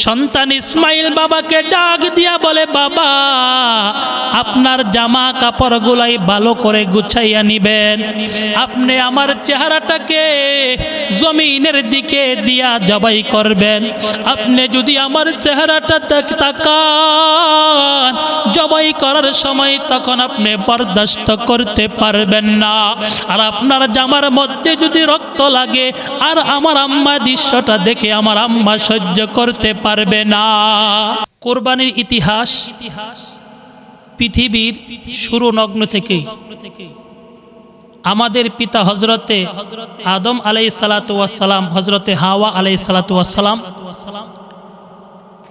সন্তান ইসমাইল বাবাকে ডাক দিয়া বলে, বাবা আপনার জামা কাপড়গুলাই ভালো করে গুছাইয়া নিবেন, আপনি আমার চেহারাটাকে জমিনের দিকে দিয়া জবাই করবেন। আপনি যদি আমার চেহারাটা তাকান জবাই করার সময়, তখন আপনি বরদাস্ত করতে পারবেন না। আর আপনার জামার মধ্যে যদি রক্ত লাগে আর আমার আম্মা দৃশ্যটা দেখে আমার আম্মা সহ্য করতে পারবে না। কোরবানির ইতিহাস পৃথিবীর শুরু নগ্ন থেকে আমাদের পিতা হজরতে আদম আলাইহিস সালাতু ওয়াস সালাম, হজরতে হাওয়া আলাইহিস সালাতু ওয়াস সালাম,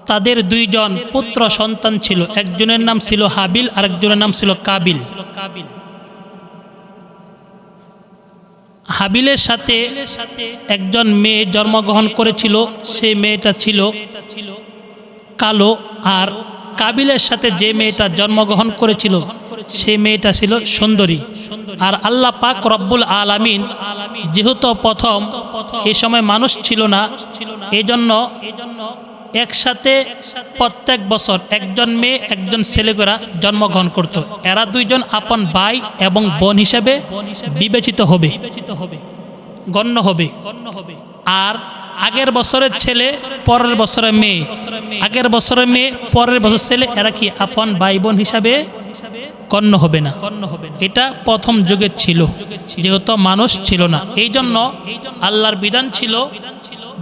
তাদের দুইজন পুত্র সন্তান ছিল। একজনের নাম ছিল হাবিল, আরেকজনের নাম ছিল কাবিল। হাবিলের সাথে একজন মেয়ে জন্মগ্রহণ করেছিল, সেই মেয়েটা ছিল কালো। আর কাবিলের সাথে যে মেয়েটা জন্মগ্রহণ করেছিল সেই মেয়েটা ছিল সুন্দরী। আর আল্লাহ পাক রব্বুল আলামিন যেহেতু প্রথম, এই সময় মানুষ ছিল না, এই জন্য একসাথে প্রত্যেক বছর একজন মেয়ে একজন ছেলে করে জন্মগ্রহণ করত। এরা দুইজন আপন ভাই এবং বোন হিসেবে বিবেচিত হবে, গণ্য হবে। আর আগের বছরের ছেলে পরের বছরের মেয়ে, আগের বছরের মেয়ে পরের বছর ছেলে, এরা কি আপন ভাই বোন হিসাবে গণ্য হবে না। এটা প্রথম যুগে ছিল, যেহেতু মানুষ ছিল না। এই জন্য আল্লাহর বিধান ছিল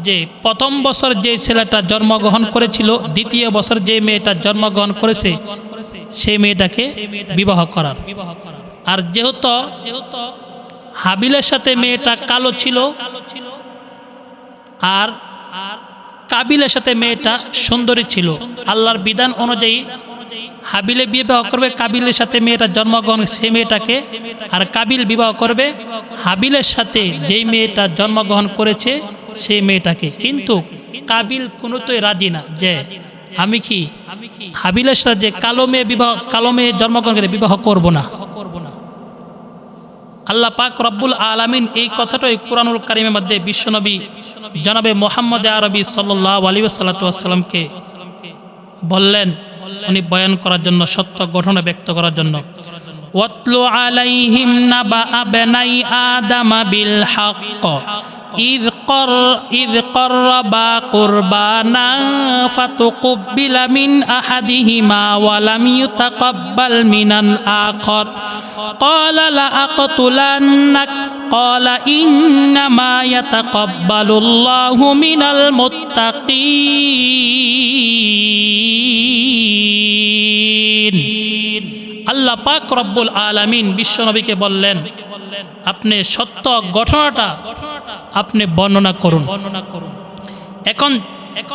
যে প্রথম বছর যে ছেলেটা জন্মগ্রহণ করেছিল, দ্বিতীয় বছর যে মেয়েটা জন্মগ্রহণ করেছে সেই মেয়েটাকে বিবাহ করার। আর যেহেতু হাবিলের সাথে মেয়েটা কালো ছিল আর কাবিলের সাথে মেয়েটা সুন্দরী ছিল, আল্লাহর বিধান অনুযায়ী হাবিলে বিবাহ করবে কাবিলের সাথে মেয়েটা জন্মগ্রহণ সেই মেয়েটাকে, আর কাবিল বিবাহ করবে হাবিলের সাথে যেই মেয়েটা জন্মগ্রহণ করেছে সেই মেয়েটাকে। কিন্তু কাবিল কোনোতই রাজি না যে আমি কি হাবিলের সাথে যে কালো মেয়ে জন্মগ্রহণ করে বিবাহ করব না। আল্লাহ পাক রব্বুল আলামিন এই কথাটাই কুরআনুল কারীমের মধ্যে বিশ্বনবী জনাবে মুহাম্মদ আরবি সাল্লাল্লাহু আলাইহি ওয়াসাল্লামকে বললেন, উনি বয়ান করার জন্য, সত্য ঘটনা ব্যক্ত করার জন্য। ওয়াতলু আলাইহিম নাবা আবনাই আদামা বিল হক إذ قربا قربانا فتقبل من أحدهما ولم يتقبل من الآخر قال لأقتلنك قال إنما يتقبل الله من المتقين। আল্লাহ পাক রব্বুল আলামিন বিশ্বনবীকে বললেন, আপনি সত্য ঘটনাটা আপনি বর্ণনা করুন। এখন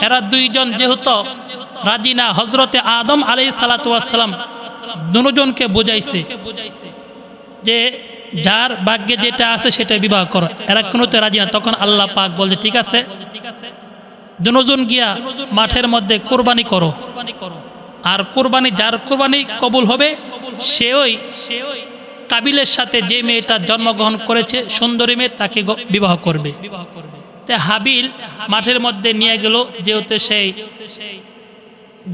এরা দুইজন যেহেতু রাজি না, হজরতে আদম আলাইহিস সালাতু ওয়াস সালাম দুজনকে বুঝাইছে যে যার ভাগ্যে যেটা আছে সেটা বিবাহ করো, এরা কোনোতে রাজি না। তখন আল্লাহ পাক বলছে, ঠিক আছে, দুজন গিয়া মাঠের মধ্যে কুরবানি করো, আর কুরবানি যার কুরবানি কবুল হবে সেওই কাবিলের সাথে যে মেয়েটা জন্মগ্রহণ করেছে সুন্দরী মেয়ে তাকে বিবাহ করবে। তে হাবিল মাঠের মধ্যে নিয়ে গেল, যেহেতু সেই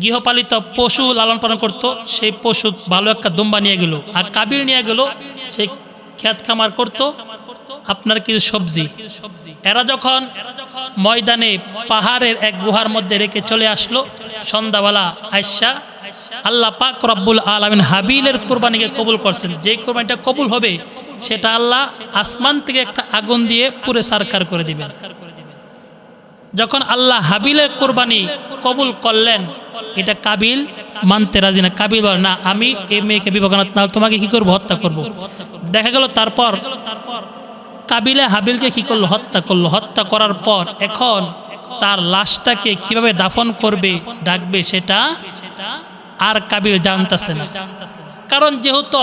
গৃহপালিত পশু লালন পালন করত, সেই পশু ভালো একটা দুম্বা নিয়ে গেল। আর কাবিল নিয়ে গেল সেই ক্ষেত খামার করত আপনার কিছু সবজি। এরা যখন ময়দানে পাহাড়ের এক গুহার মধ্যে রেখে চলে আসলো, সন্ধ্যাবেলা আয়েশা আল্লাহ পাক রব্বুল আলামিন হাবিলের কুরবানিকে কবুল করছেন। যে কুরবানিটা কবুল হবে সেটা আল্লাহ আসমান থেকে একটা আগুন দিয়ে পুরে সারখার করে দিবেন। যখন আল্লাহ হাবিলের কুরবানি কবুল করলেন, এটা কাবিল মানতে রাজি না। কাবিল বলে, না, আমি এই মেয়েকে বিবাহ করব না, তোমাকে কি করবো, হত্যা করব। দেখা গেল তারপর কাবিলে হাবিলকে কি করলো, হত্যা করলো। হত্যা করার পর এখন তার লাশটাকে কিভাবে দাফন করবে, ডাকবে, সেটা আর কাবিল জানতেছে না। কারণ যেহেতু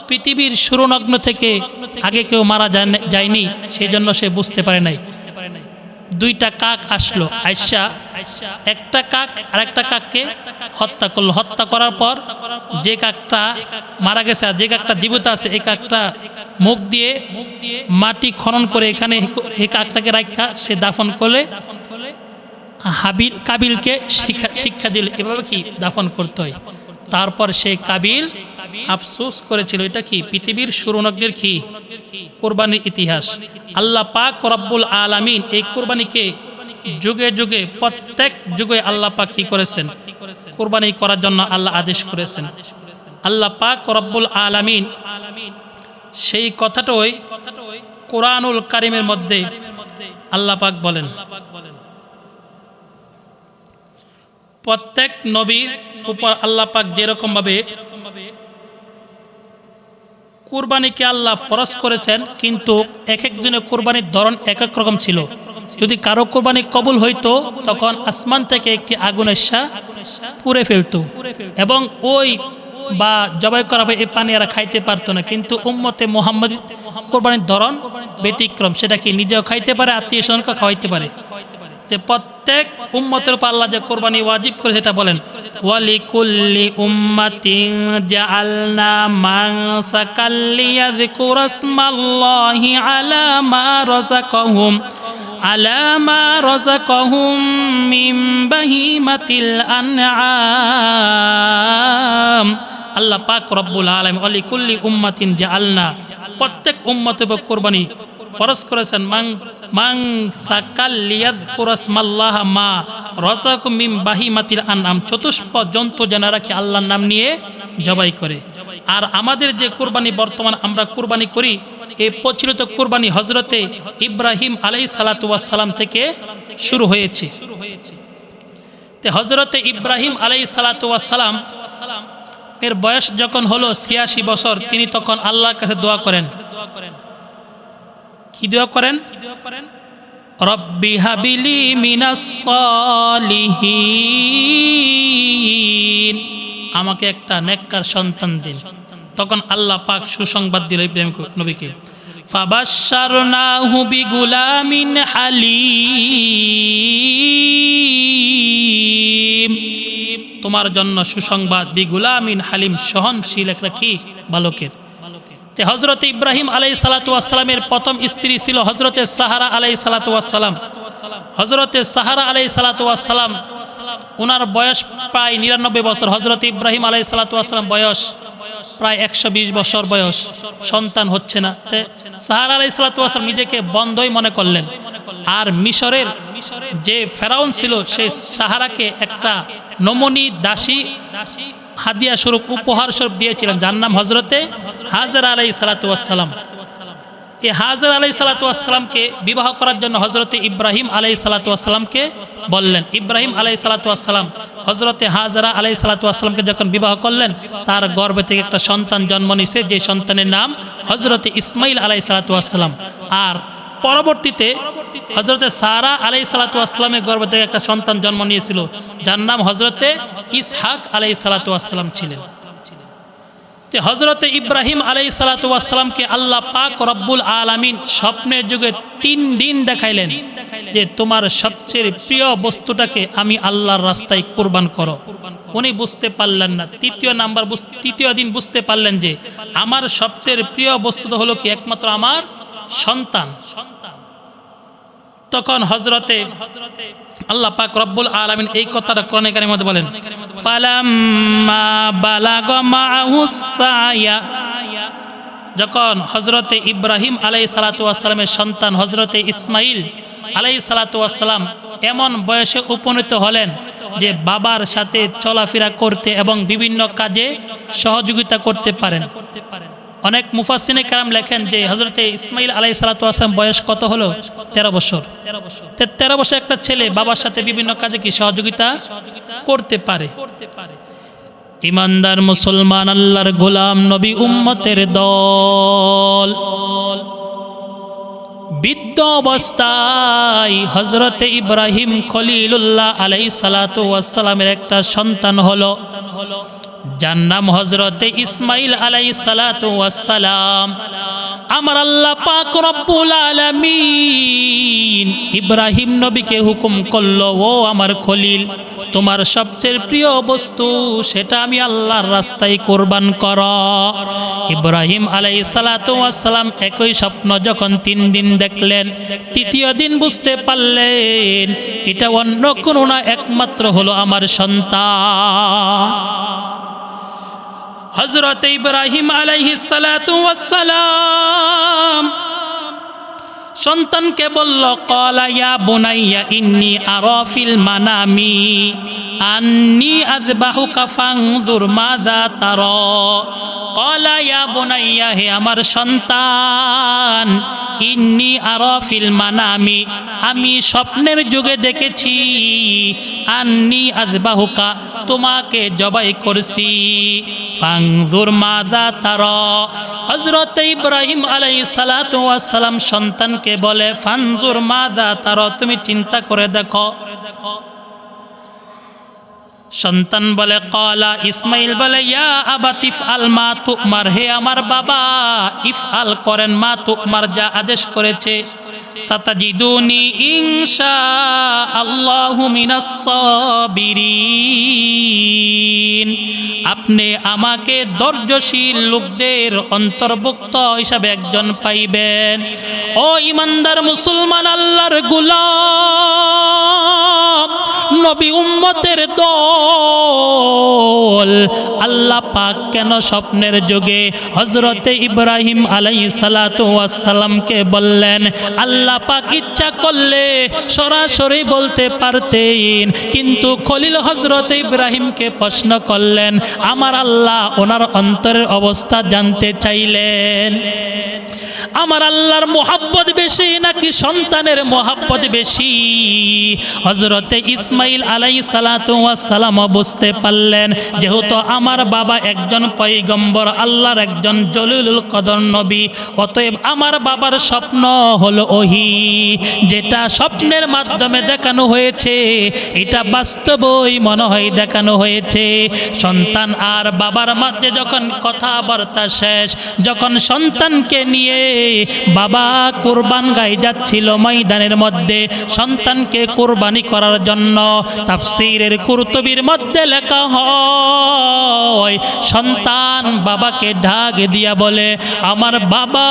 পৃথিবীর শুরুনগ্ন থেকে আগে কেউ মারা যায়নি, সেই জন্য সে বুঝতে পারে নাই। দুইটা কাক আসলো, আয়েশা একটা কাক আর একটা কাককে হত্যা করলো। হত্যা করার পর যে কাকটা মারা গেছে আর যে কাকটা জীবিত আছে, এই কাকটা মুখ দিয়ে মাটি খনন করে এখানে এই কাকটাকে রাখা সে দাফন করলে কাবিলকে শিক্ষা দিল এভাবে কি দাফন করতে হয়। তারপর সেই কাবিল আফসোস করেছিল। এটা কি পৃথিবীর শুরুনগ্নের কি কুরবানির ইতিহাস। আল্লাহ পাক রব্বুল আলামিন এই কুরবানিকে যুগে যুগে প্রত্যেক যুগে আল্লাহ পাক কি করেছেন, কুরবানি করার জন্য আল্লাহ আদেশ করেছেন। আল্লাহ পাক রব্বুল আলামিন সেই কথাটাই কোরআনুল কারীমের মধ্যে আল্লাহ পাক বলেন, প্রত্যেক নবীর উপর আল্লাহ পাক যেরকম ভাবে কুরবানিকে আল্লাহ ফরজ করেছেন, কিন্তু এক একজনের কুরবানির ধরন এক এক রকম ছিল। যদি কারো কুরবানি কবুল হইতো তখন আসমান থেকে একটি আগুনের শাহ পুড়ে ফেলতো এবং ওই বা জবাই করা হবে এই পানি এরা খাইতে পারতো না। কিন্তু উম্মতে মুহাম্মদ কুরবানির ধরন ব্যতিক্রম, সেটা কি নিজেও খাইতে পারে, আত্মীয় স্বজনকে খাওয়াইতে পারে। যে প্রত্যেক উম্মতের উপর আল্লাহ যে কোরবানি ওয়াজিব করে সেটা বলেন, ওয়ালিকুল্লি উম্মাতিন জাআলনা মানসাকাল লিয়াযকুরাসমাল্লাহি আলা মা রাযাকাহুম মিন বাহিমাতিল আনআম। আল্লাহ পাক রব্বুল আলামিন ওয়ালিকুল্লি উম্মাতিন জাআলনা, প্রত্যেক উম্মতের উপর কোরবানি ফরজ করেছেন মান সাকাল লিয়াযকুরাসমাল্লাহা মা রাযাকাহুম মিন বাহিমাতিল আনআম, চতুষ্প জন্তু যারা কি আল্লাহর নাম নিয়ে জবাই করে। আর আমাদের যে কুরবানি বর্তমান আমরা কুরবানি করি, এই প্রচলিত কুরবানি হযরতে ইব্রাহিম আলাইহিস সালাতু ওয়াস সালাম থেকে শুরু হয়েছে। তে হযরতে ইব্রাহিম আলাইহিস সালাতু ওয়াস সালাম এর বয়স যখন হলো ৮৬ বছর, তিনি তখন আল্লাহর কাছে দোয়া করেন। কি দোয়া করেন? রব্বি হাবিলি মিনাস সালিহিন, আমাকে একটা নেককার সন্তান দিন। তখন আল্লাহ পাক সুসংবাদ দিল ইব্রাহিম নবীকে, ফাবাশশারনাহু বিগুলামিন হালিম, তোমার জন্য সুসংবাদ, বিগুলামিন হালিম, সহনশীল একটা কি বালকের। তে হযরত ইব্রাহিম আলাইহিস সালাতু ওয়াস সালামের প্রথম স্ত্রী ছিল হযরতে সাহারা আলাইহিস সালাতু ওয়াস সালাম। হযরতে সাহারা আলাইহিস সালাতু ওয়াস সালাম ওনার বয়স প্রায় ৯৯ বছর। হযরত ইব্রাহিম আলাইহিস সালাতু ওয়াস সালাম বয়স প্রায় ১২০ বছর বয়স, সন্তান হচ্ছে না। তে সাহারা আলাইহিস সালাতু ওয়াস সালাম নিজেকে বন্ধই মনে করলেন। আর মিশরের যে ফেরাউন ছিল সেই সাহারাকে একটা নমনী দাসী হাদিয়া স্বরূপ উপহার স্বরূপ দিয়েছিলেন, যার নাম হযরতে হাজরা আলাইহিস সালাতু ওয়াস সালাম। এই হাজরা আলাইহিস সালাতু ওয়াস সালামকে বিবাহ করার জন্য হযরতে ইব্রাহিম আলাইহিস সালাতু ওয়াস সালামকে বললেন। ইব্রাহিম আলাইহিস সালাতু ওয়াস সালাম হযরতে হাজরা আলাইহিস সালাতু ওয়াস সালামকে যখন বিবাহ করলেন, তার গর্ভে থেকে একটা সন্তান জন্ম নিয়েছে, যে সন্তানের নাম হযরতে ইসমাইল আলাইহিস সালাতু ওয়াস সালাম। আর পরবর্তীতে হযরতে সারা আলাইহিস সালাতু ওয়াস সালামের গর্ভে থেকে একটা সন্তান জন্ম নিয়েছিল, যার নাম হযরতে ইসহাক আলাইহিস সালাতু ওয়াস সালাম ছিলেন। তে হযরতে ইব্রাহিম আলাইহিস সালাতু ওয়াস সালামকে আল্লাহ পাক রব্বুল আলামিন স্বপ্নের যুগে ৩ দিন দেখাইলেন যে তোমার সবচেয়ে প্রিয় বস্তুটাকে আমি আল্লাহর রাস্তায় কুরবান করো। উনি বুঝতে পারলেন না। তৃতীয় দিন বুঝতে পারলেন যে আমার সবচেয়ে প্রিয় বস্তুটা হলো কি, একমাত্র আমার সন্তান। তখন হযরতে আল্লাহ পাক রব্বুল আলামিন এই কথাটা কোরআনে কারীমের মধ্যে বলেন, ফালাম্মা বালাগা মাআহুস সায়া, যখন হযরতে ইব্রাহিম আলাইহিস সালাতু ওয়াস সালামের সন্তান হযরতে ইসমাইল আলাইহিস সালাতু ওয়াস সালাম এমন বয়সে উপনীত হলেন যে বাবার সাথে চলাফেরা করতে এবং বিভিন্ন কাজে সহযোগিতা করতে পারেন। অনেক মুফাসসিরে কেরাম লেখেন যে হযরতে ইসমাইল আলাইহিস সালাতু ওয়াস সালাম বয়স কত হলো? 13 বছর। 13 বছর একটা ছেলে বাবার সাথে বিভিন্ন কাজে কি সহযোগিতা করতে পারে। ইমানদার মুসলমান, আল্লাহর গোলাম, নবী উম্মতের দল বৃদ্ধ অবস্থায় হযরতে ইব্রাহিম খলিলুল্লাহ আলাইহিস সালাতু ওয়াস সালামের একটা সন্তান হলো, যার নাম হযরতে ইসমাইল আলাইহিস সালাতু ওয়াস সালাম। আমার আল্লাহ পাক রব্বুল আলামিন ইব্রাহিম নবীকে হুকুম করলো, ও আমার খলিল, তোমার সবচেয়ে প্রিয় বস্তু সেটা আমি আল্লাহর রাস্তায় কুরবান করো। ইব্রাহিম আলাইহিস সালাতু ওয়াস সালাম একই স্বপ্ন যখন 3 দিন দেখলেন, তৃতীয় দিন বুঝতে পারলেন এটা অন্য কোনো না, একমাত্র হলো আমার সন্তান। হযরত ইব্রাহিম আলাইহিস সালাতু ওয়াস সালাম সন্তানকে বলল, ক্বালা ইয়া বুনাইয়া ইন্নী আরা ফিল মানামি আন্নী আযবাহুকা ফানজুর মাযা তারা। ক্বালা ইয়া বুনাইয়া, হে আমার সন্তান, ইন্নী আরা ফিল মানামি, আমি স্বপ্নের যুগে দেখেছি, আন্নী আযবাহুকা, তোমাকে জবাই করছি, ফানজুর মাযা তারা। হযরত ইব্রাহিম আলাইহিস সালাতু ওয়াস সালাম সন্তানকে বলে, ফানজুর মাযা তারা, তুমি চিন্তা করে দেখো। সন্তান বলে, ক্বালা, ইসমাইল বলে, ইয়া আবাতি ইফআল মা তুমার, হে আমার বাবা, ইফআল করেন মা তুমার, যা আদেশ করেছে। সাতাজিদুনি ইনশাআল্লাহু মিনাস সাবিরিন, আপনি আমাকে ধৈর্যশীল লোকদের অন্তর্ভুক্ত হিসাবে একজন পাইবেন। ও ইমানদার মুসলমান, আল্লাহর গোলাম, নবী উম্মতের দল, আল্লাহ পাক কেন স্বপ্নের যুগে হযরতে ইব্রাহিম আলাইহিস সালাতু ওয়াস সালামকে বললেন? আল্লাহ পাক ইচ্ছা করলে সরাসরি বলতে পারতেন, কিন্তু খলিল হযরতে ইব্রাহিমকে প্রশ্ন করলেন। আমার আল্লাহ ওনার অন্তরের অবস্থা জানতে চাইলেন। আমার আল্লাহর মোহাব্বত বেশি নাকি সন্তানের মোহাব্বত বেশি? হযরতে ইসমাইল আলাইহিস সালাতু ওয়াস সালাম বুঝতে পারলেন, যেহেতু আমার বাবা একজন পয়গম্বর, আল্লাহর একজন জলিলুল কদর নবী, অতএব আমার বাবার স্বপ্ন হলো ওহী, যেটা স্বপ্নের মাধ্যমে দেখানো হয়েছে এটা বাস্তবই মনে হয় দেখানো হয়েছে। সন্তান আর বাবার মাঝে যখন কথাবার্তা শেষ, যখন সন্তানকে নিয়ে বাবা কুরবান গায়ে যাচ্ছিল ময়দানের মধ্যে সন্তানকে কুরবানি করার জন্য, তাফসীরের কুরতুবীর মধ্যে লেখা হয়, সন্তান বাবাকে ডাক দিয়া বলে, আমার বাবা,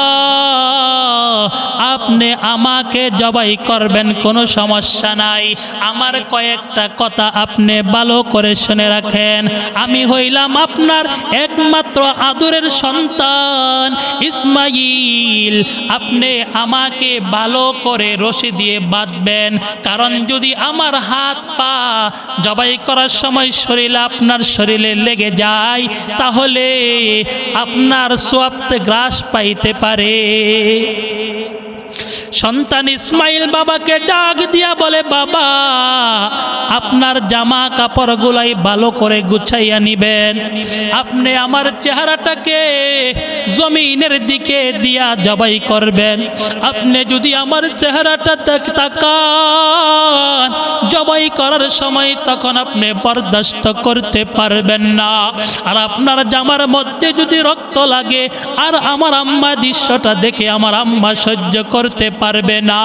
আপনি আমাকে জবাই করবেন, কোনো সমস্যা নাই, আমার কয়েকটা কথা আপনি ভালো করে শুনে রাখেন। আমি হইলাম আপনার একমাত্র আদরের সন্তান ইসমাইল, আপনি আমাকে ভালো করে রশি দিয়ে বাঁধবেন, কারণ যদি আমার হাত পা জবাই করার সময় শরীরে আপনার শরীরে লেগে যায় তাহলে আপনার সোয়াবতে গ্রাস পাইতে পারে। সন্তান ইসমাইল বাবাকে ডাক দিয়া বলে, বাবা, আপনার জামা কাপড়গুলাই ভালো করে গুছাইয়া নিবেন, আপনি আমার চেহারাটাকে জমিনের দিকে দিয়া জবাই করবেন, আপনি যদি আমার চেহারাটা তাকান জবাই করার সময় তখন আপনি বরদাস্ত করতে পারবেন না, আর আপনার জামার মধ্যে যদি রক্ত লাগে আর আমার আম্মা দৃশ্যটা দেখে আমার আম্মা সহ্য করতে পারবে না।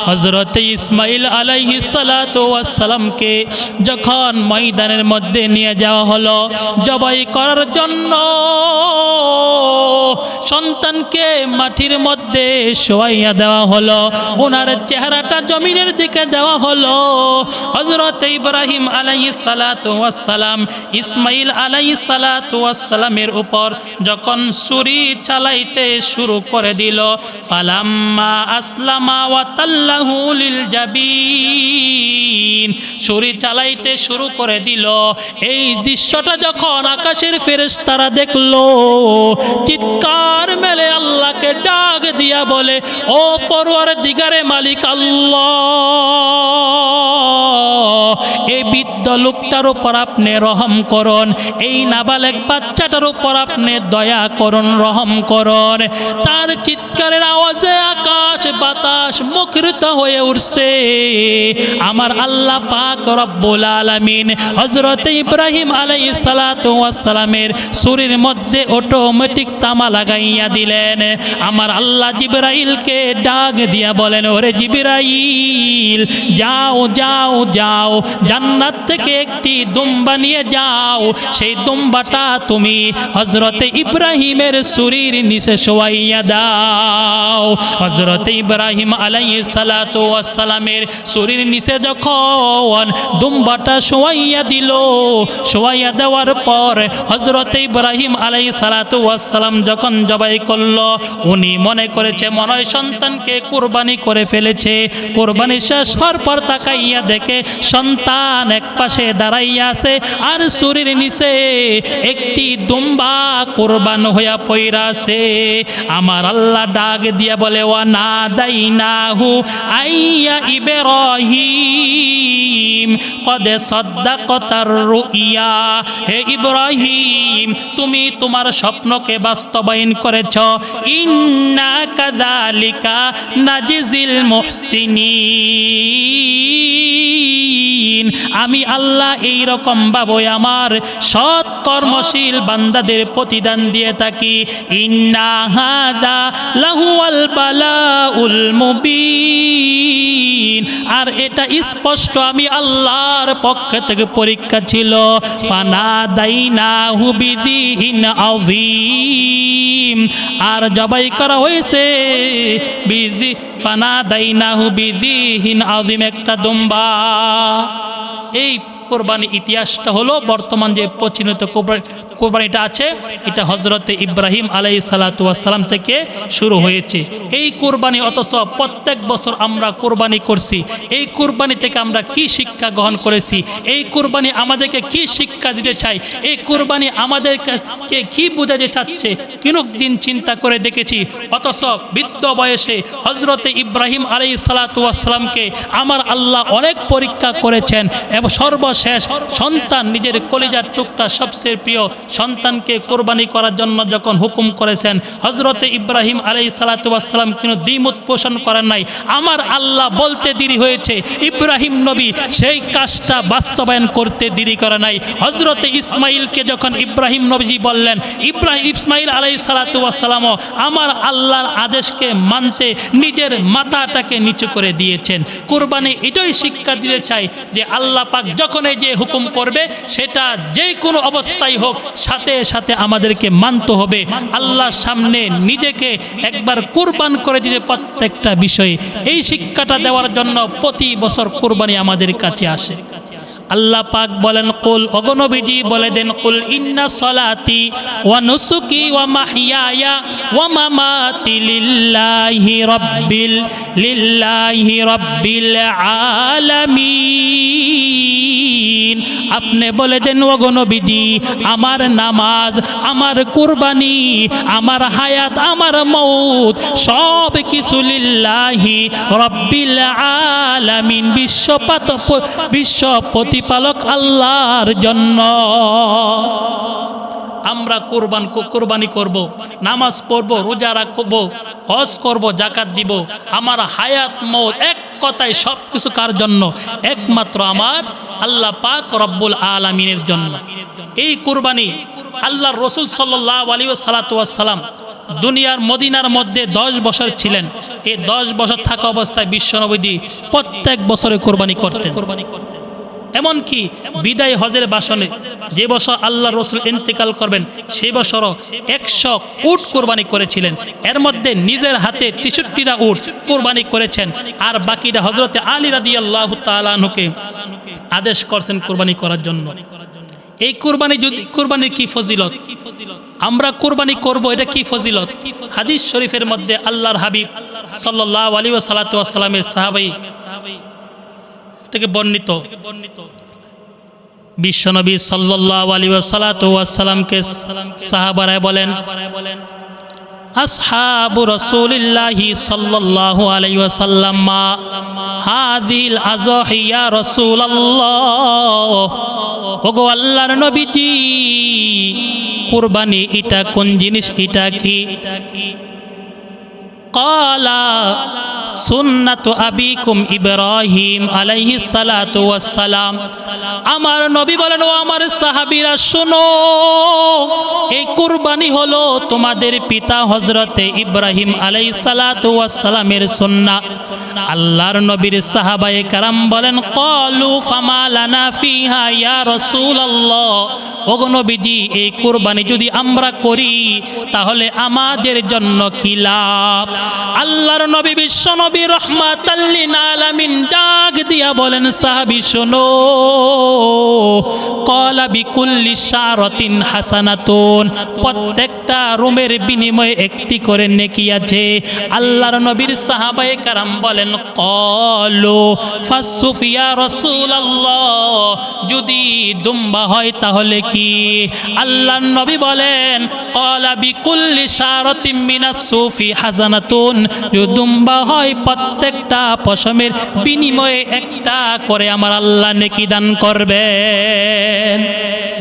হযরত ইসমাইল আলাইহিস সালাতু ওয়াস সালামকে যখন ময়দানের মধ্যে নিয়ে যাওয়া হলো জবাই করার জন্য, সন্তানকে মাটির মধ্যে শোয়াইয়া দেওয়া হলো, ওনার চেহারাটা জমিনের দিকে দেওয়া হলো। হযরত ইব্রাহিম আলাইহিস সালাতু ওয়াস সালাম ইসমাইল আলাইহিস সালাতু ওয়াস সালামের উপর যখন ছুরি চালাইতে শুরু করে দিল, ফালাম্মা আসলামা ওয়া তাল্লাহু লিল জাবিন, ছুরি চালাইতে শুরু করে দিল। এই দৃশ্যটা যখন আকাশের ফেরেশতারা দেখলো, চিৎকার মেলে আল্লাহকে ডাক দিয়া বলে, ও পরওয়ারদিগারে মালিক আল্লাহ, এই বৃদ্ধ বৃদ্ধ লোকটার উপর আপনি রহম করুন, এই নাবালেগ বাচ্চাটার উপর আপনি দয়া করুন, রহম করুন। তার চিৎকারের আওয়াজে আকাশ বাতাস মুখরিত হয়ে উঠছে। আমার আল্লাহ পাক রব্বুল আলামিন হযরত ইব্রাহিম আলাইহিস সালাতু ওয়াস সালামের শরীরের মধ্যে অটোমেটিক তামা লাগাইয়া দিলেন। আমার আল্লাহ জিবরাইলকে ডাক দিয়া বলেন, ওরে জিবরাইল, যাও যাও যাও, জান্নাত থেকে একটি দুম্বা নিয়ে যাও। সেই দুম্বাটা তুমি হযরত ইব্রাহিমের শরীর নিচে শোয়াইয়া দাও। হযরত ইব্রাহিম আলাইহিস সালাতু ওয়াস সালামের শরীর নিচে যখন দুম্বাটা শোয়াইয়া দিল, শোয়াইয়া দেওয়ার পর হযরত ইব্রাহিম আলাইহিস সালাতু ওয়াস সালাম যখন জবাই করল, উনি মনে করেছে মনে হয় সন্তানকে কুরবানি করে ফেলেছে। কুরবানি শেষ হওয়ার পর তাকাইয়া দেখে সন্তান এক পাশে দাঁড়াইয়া আছে আর শরীর নিচে একটি দুম্বা কুরবান হইয়া পইরা আছে। আমার আল্লাহ ডাক দিয়া বলে, ওয়া নাদাইনাহু আইয়া ইব্রাহিম কদ সাদ্দাকতার রুইয়া। হে ইব্রাহিম, তুমি তোমার স্বপ্নকে বাস্তবায়ন করেছ। ইন্না কাযালিকা নাজিজিল মুহসিনিন। আমি আল্লাহ এই রকম ভাবে আমার সৎ কর্মশীল বান্দাদের প্রতিদান দিয়ে থাকি। ইন্না হাদা লাহুয়াল বালাউল মুবিন। আর এটা স্পষ্ট আমি আল্লাহর পক্ষ থেকে পরীক্ষা ছিল। ফানাদাইনাহু বিযিহিন আযীম। আর জবাই করা হয়েছে ফানাদাইনাহু বিযিহিন আযীম, একটা দুম্বা। এই কোরবানি ইতিহাসটা হলো বর্তমান যে প্রচলিত কোরবানিটা আছে, এটা হযরত ইব্রাহিম আলাইহিস সালাতু ওয়াস সালাম থেকে শুরু হয়েছে এই কোরবানি। অথচ প্রত্যেক বছর আমরা কোরবানি করছি। এই কোরবানি থেকে আমরা কি শিক্ষা গ্রহণ করেছি? এই কোরবানি আমাদেরকে কি শিক্ষা দিতে চাই? এই কোরবানি আমাদেরকে কি বোঝাতে চাচ্ছে? দিন চিন্তা করে দেখেছি। অথচ বৃদ্ধ বয়সে হযরত ইব্রাহিম আলাইহিস সালাতু ওয়াস সালামকে আমার আল্লাহ অনেক পরীক্ষা করেছেন এবং সর্বশেষ সন্তান, নিজের কলিজার টুকটা সবচেয়ে প্রিয় সন্তানকে কোরবানি করার জন্য যখন হুকুম করেছেন, হযরত ইব্রাহিম আলাইহিস সালাতু ওয়াস সালাম কোনো দ্বিমত পোষণ করেন নাই। আমার আল্লাহ বলতে দেরি হয়েছে, ইব্রাহিম নবী সেই কাজটা বাস্তবায়ন করতে দেরি করে নাই। হযরত ইসমাইলকে যখন ইব্রাহিম নবীজি বললেন, ইসমাইল আলাইহিস সালাতু ওয়াস সালামও আমার আল্লাহর আদেশকে মানতে নিজের মাথাটাকে নিচু করে দিয়েছেন। কোরবানি এটাই শিক্ষা দিতে চাই যে আল্লাহ পাক যখন যে হুকুম করবে সেটা যে কোনো অবস্থায় হোক সাথে সাথে আমাদেরকে মানতে হবে। আল্লাহর সামনে নিজেকে একবার কুরবান করে দিতে প্রত্যেকটা বিষয়ে এই শিক্ষাটা দেওয়ার জন্য প্রতি বছর কুরবানি আমাদের কাছে আসে। আল্লাহ পাক বলেন, কুল, অগনবীজি বলে দেন, কুল ইন্না সলাতি ওয়া নুসুকি ওয়া মাহইয়ায়া ওয়া মামাতি লিল্লাহি রাব্বিল আলামিন। আপনি বলে দেন, ওগনবীজি, আমার নামাজ, আমার কুরবানি, আমার হায়াত, আমার মৌত সব কিছু লিল্লাহি রাব্বিল আলামিন, বিশ্ব প্রতিপালক আল্লাহর জন্য। আমরা কোরবানি করব, নামাজ পড়ব, রোজা রাখব, হজ করব, জাকাত দিব। আমার হায়াত মৌত এক কথায় সব কিছু কার জন্য? একমাত্র আমার আল্লাহ পাক রব্বুল আলামিনের জন্য। এই কুরবানি আল্লাহর রাসূল সাল্লাল্লাহু আলাইহি ওয়াসাল্লাম দুনিয়ার মদিনার মধ্যে 10 বছর ছিলেন। এই 10 বছর থাকা অবস্থায় বিশ্বনবী প্রত্যেক বছরে কোরবানি করতেন। এমনকি বিদায় হজের বাসনে যে বছর আল্লাহ রসুল ইন্তেকাল করবেন সেই বছরও 100 উট কোরবানি করেছিলেন। এর মধ্যে নিজের হাতে 63টা উট কোরবানি করেছেন, আর বাকিটা হযরতে আলী রাদিয়াল্লাহু তাআলা আনহুকে আদেশ করছেন কোরবানি করার জন্য। এই কোরবানির কি ফজিলত, আমরা কোরবানি করব, এটা কি ফজিলত? হাদিস শরীফের মধ্যে আল্লাহর হাবিব সাল্লাল্লাহু আলাইহি ওয়াসাল্লামের সাহাবী থেকে বর্ণিত, বিশ্বনবী সাল্লাল্লাহু আলাইহি ওয়াসাল্লামকে সাহাবারা বলেন, আসহাবু রাসূলিল্লাহি সাল্লাল্লাহু আলাইহি ওয়াসাল্লাম হাযিল আযহি ইয়া রাসূলুল্লাহ, ওগো আল্লাহর নবীজি কুরবানি এটা কোন জিনিস, এটা কি? ক্বালা সুন্নাতু আবিকুম ইব্রাহিম আলাইহিস সালাতু ওয়াস সালাম। আমার নবী বলেন, ও আমার সাহাবীরা শোনো, এই কুরবানি হলো তোমাদের পিতা হযরতে ইব্রাহিম আলাইহিস সালাতু ওয়াস সালামের সুন্নাহ। আল্লাহর নবীর সাহাবায়ে কেরাম বলেন, ক্বালু ফামা লানা ফিহা ইয়া রাসূলুল্লাহ, ওগো নবীজি এই কুরবানি যদি আমরা করি তাহলে আমাদের জন্য কি লাভ? আল্লাহর নবী বিশ্ব নবী রাহমাতাল লিল আলামিন ডাক দিয়া বলেন, সাহাবী শোনো, ক্বালা বিকুল্লি শারাতিন হাসানাতুন, প্রত্যেকটা রুমের বিনিময়ে একটি করে নেকি আছে। আল্লাহর নবীর সাহাবায়ে কেরাম বলেন, ক্বালু ফাসসুফ ইয়া রাসূলুল্লাহ, যদি দুম্বা হয় তাহলে কি? আল্লাহর নবী বলেন, ক্বালা বিকুল্লি শারাতিন মিনাস সুফি হাসানাতুন, যদি দুম্বা হয় প্রত্যেকটা পশমের বিনিময়ে একটা করে আমার আল্লাহ নেকি দান করবেন।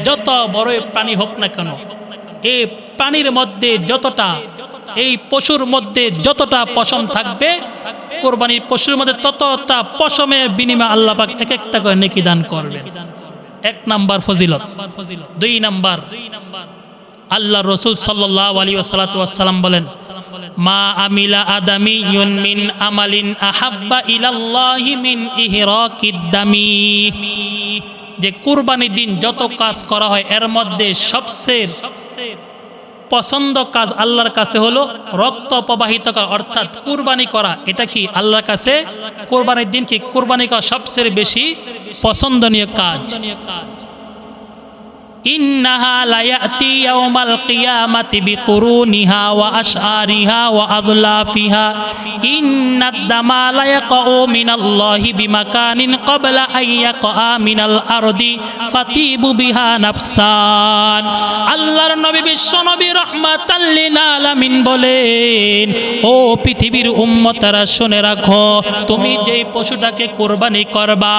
যত বড় প্রাণী হোক না কেন, এই প্রাণীর মধ্যে যতটা, এই পশুর মধ্যে যতটা পশম থাকবে, কোরবানির পশুর মধ্যে ততটা পশমের বিনিময়ে আল্লাহ পাক এক একটা করে নেকি দান করবেন। এক নাম্বার ফজিলত। দুই নাম্বার, আল্লাহ রসুল সাল্লাল্লাহু আলাইহি ওয়াসাল্লাম বলেন, মা আমিলা আদামিয়ুন মিন আমালিন আহাব্বা ইলাল্লাহি মিন ইহরাকিদ দামি, যে কুরবানির দিন যত কাজ করা হয় এর মধ্যে সবচেয়ে পছন্দ কাজ আল্লাহর কাছে হলো রক্ত প্রবাহিত করা, অর্থাৎ কুরবানি করা। এটা কি আল্লাহর কাছে কুরবানির দিন কি কুরবানি করা সবচেয়ে বেশি পছন্দনীয় কাজ। ইন্নাহা লায়াতি ইয়াউমাল কিয়ামাতি বিকুরুনিহা ওয়া আশআরিহা ওয়া আযলাফিহা, ইন্নাদ দামা লায়াকাউ মিনাল্লাহি বিমাকানিন ক্বাবলা আইয়াকা মিনাল আরদি ফাতিবু বিহা নাফসান। আল্লাহর নবী বিশ্ব নবী রাহমাতাল লিল আলামিন বলেন, ও পৃথিবীর উম্মতরা শুনে রাখো, তুমি যেই পশুটাকে কুরবানি করবা,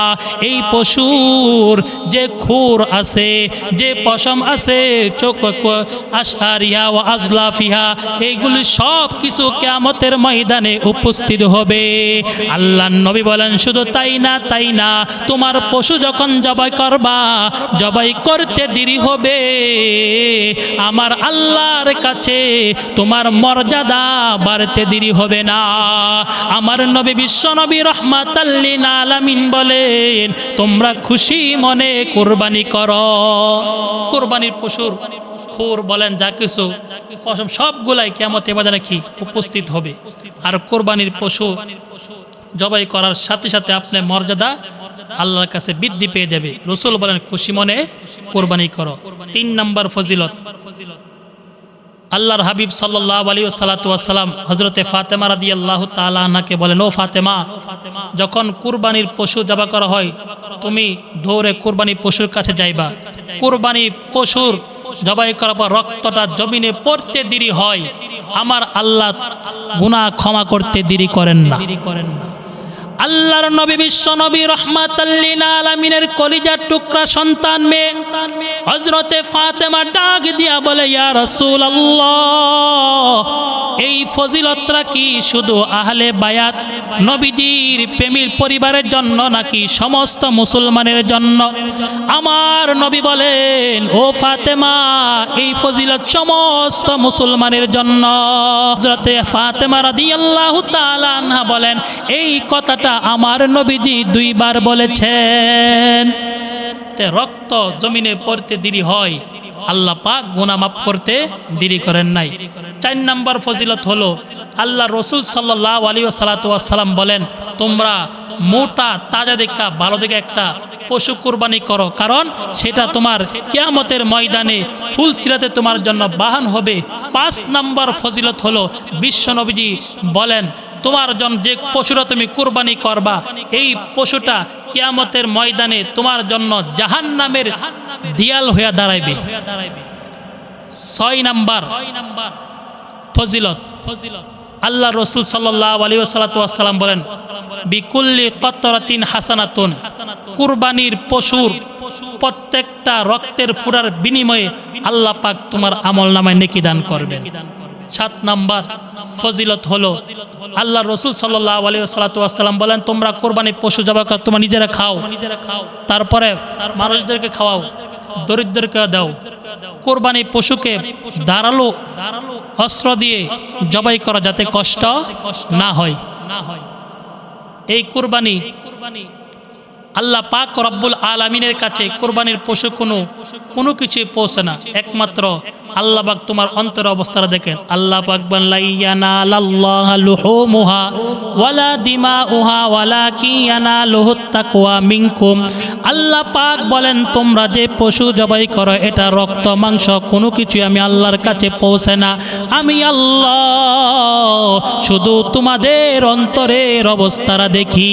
এই পশুর যে খুর আছে, যে পশম আছে, চোখ আশআরিহা ওয়া আযলাফিহা, এইগুলি সব কিছু কিয়ামতের ময়দানে উপস্থিত হবে। আল্লাহর নবী বলেন, শুধু তাই না, তোমার পশু যখন জবাই করবা, জবাই করতে দেরি হবে, আমার আল্লাহর কাছে তোমার মর্যাদা বাড়তে দেরি হবে না। আমার নবী বিশ্ব নবী রাহমাতাল লিল আলামিন বলেন, তোমরা খুশি মনে কুরবানি করো। কুরবানির পশুর খুর বলেন যা কিছু পশম সবগুলাই কিয়ামতের ময়দানে কি উপস্থিত হবে। আর কুরবানির পশু জবাই করার সাথে সাথে আপনার মর্যাদা আল্লাহর কাছে বৃদ্ধি পেয়ে যাবে। রাসূল বলেন, খুশি মনে কুরবানি করো। তিন নাম্বার ফজিলত, আল্লাহর হাবিব সাল্লাল্লাহু আলাইহি ওয়াসাল্লাম হযরতে ফাতেমা রাদিয়াল্লাহু তাআলা আনহাকে বলেন, ও ফাতেমা, যখন কুরবানির পশু জবাই করা হয় তুমি দৌড়ে কুরবানির পশুর কাছে যাইবা। কুরবানির পশুর জবাই করার পর রক্তটা জমিনে পড়তে দেরি হয়, আমার আল্লাহ গুনাহ ক্ষমা করতে দেরি করেন না। আল্লাহর নবী বিশ্ব নবী রাহমাতাল লিল আলামিনের কলিজার টুকরা সন্তান মেয়ে হযরতে ফাতেমা ডাক দিয়া বলে, ইয়া রাসূলুল্লাহ, এই ফজিলতটা কি শুধু আহলে বায়াত নবীজির প্রেমীর পরিবারের জন্য নাকি সমস্ত মুসলমানের জন্য? আমার নবী বলেন, ও ফাতেমা, এই ফজিলত সমস্ত মুসলমানের জন্য। হযরতে ফাতেমা রাদিয়াল্লাহু তাআলা আনহা বলেন, এই কথাটা আমার নবীজি দুইবার বলেছেন। রক্ত জমিনে পড়তে দেরি হয়, আল্লাহ পাক গুনাহ মাফ করতে দেরি করেন নাই। চার নাম্বার ফজিলত হলো, আল্লাহ রসুল সাল্লাল্লাহু আলাইহি ওয়াসাল্লাম বলেন, তোমরা মোটা তাজা দেখা ভালো দেখে একটা পশু কুরবানি করো, কারণ সেটা তোমার কিয়ামতের ময়দানে ফুল সিরাতে তোমার জন্য বাহন হবে। পাঁচ নাম্বার ফজিলত হলো, বিশ্ব নবীজি বলেন, তোমার জন্য যে পশুটা তুমি কুরবানি করবা, এই পশুটা কিয়ামতের ময়দানে তোমার জন্য জাহান্নামের দিয়াল হয়ে দাঁড়াইবে। ছয় নাম্বার ফজিলত, আল্লাহ রসুল সাল্লাল্লাহু আলাইহি ওয়াসাল্লাম বলেন, বিকুল্লি কতরাতিন হাসানাতুন, কুরবানির পশুর প্রত্যেকটা রক্তের ফোঁটার বিনিময়ে আল্লাহ পাক তোমার আমলনামায় নেকি দান করবেন। 7 নাম্বার ফজিলত হলো, আল্লাহ রসুল সাল্লাল্লাহু আলাইহি ওয়াসাল্লাম বলেন, তোমরা কোরবানির পশু জবাই করে তোমরা নিজেরা খাও, তারপরে মানুষদেরকে খাওয়াও, দরিদ্রকে দাও। কোরবানির পশুকে ধারালো অস্ত্র দিয়ে জবাই করা যাতে কষ্ট না হয়। এই কোরবানি আল্লাহ পাক রব্বুল আলামিনের কাছে কোরবানির পশু কোনো কিছুই পৌঁছে না, একমাত্র আল্লাহ পাক তোমার অন্তরের অবস্থাটা দেখেন। আল্লাহ পাক বলেন, লা ইয়ানালাল্লাহু লুহুমুহা ওয়ালা দিমাউহা ওয়ালাকিন ইয়ানালুহুত তাকওয়া মিনকুম। আল্লাহ পাক বলেন, তোমরা যে পশু জবাই করো এটা রক্ত মাংস কোনো কিছুই আমি আল্লাহর কাছে পৌঁছে না, আমি আল্লাহ শুধু তোমাদের অন্তরের অবস্থাটা দেখি।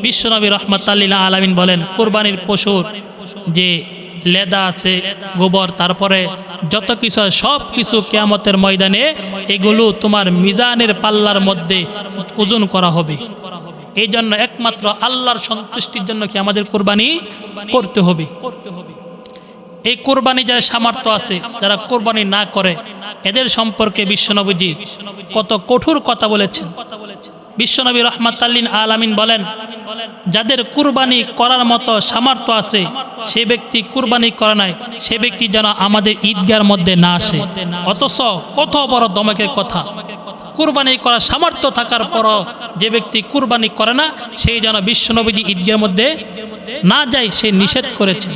বিশ্বনবী রাহমাতুল লিল আলামিন বলেন, কুরবানির পশুর যে লেদা আছে, গোবর, তারপরে যত কিছু সব কিছু কিয়ামতের ময়দানে এগুলো তোমার মিজানের পাল্লার মধ্যে ওজন করা হবে। এই জন্য একমাত্র আল্লাহর সন্তুষ্টির জন্য কি আমাদের কোরবানি করতে হবে। এই কোরবানি যারা সামর্থ্য আছে, যারা কোরবানি না করে, এদের সম্পর্কে বিশ্বনবীজি কত কঠোর কথা বলেছেন। বিশ্বনবী রাহমাতুল লিল আলামিন বলেন, যাদের কুরবানি করার মতো সামর্থ্য আছে সে ব্যক্তি কুরবানি করে নাই, সে ব্যক্তি যেন আমাদের ঈদগার মধ্যে না আসে। অথচ কত বড় দমকের কথা, কুরবানি করার সামর্থ্য থাকার পরও যে ব্যক্তি কুরবানি করে না সেই যেন বিশ্বনবীজি ঈদগার মধ্যে না যায়, সে নিষেধ করেছেন।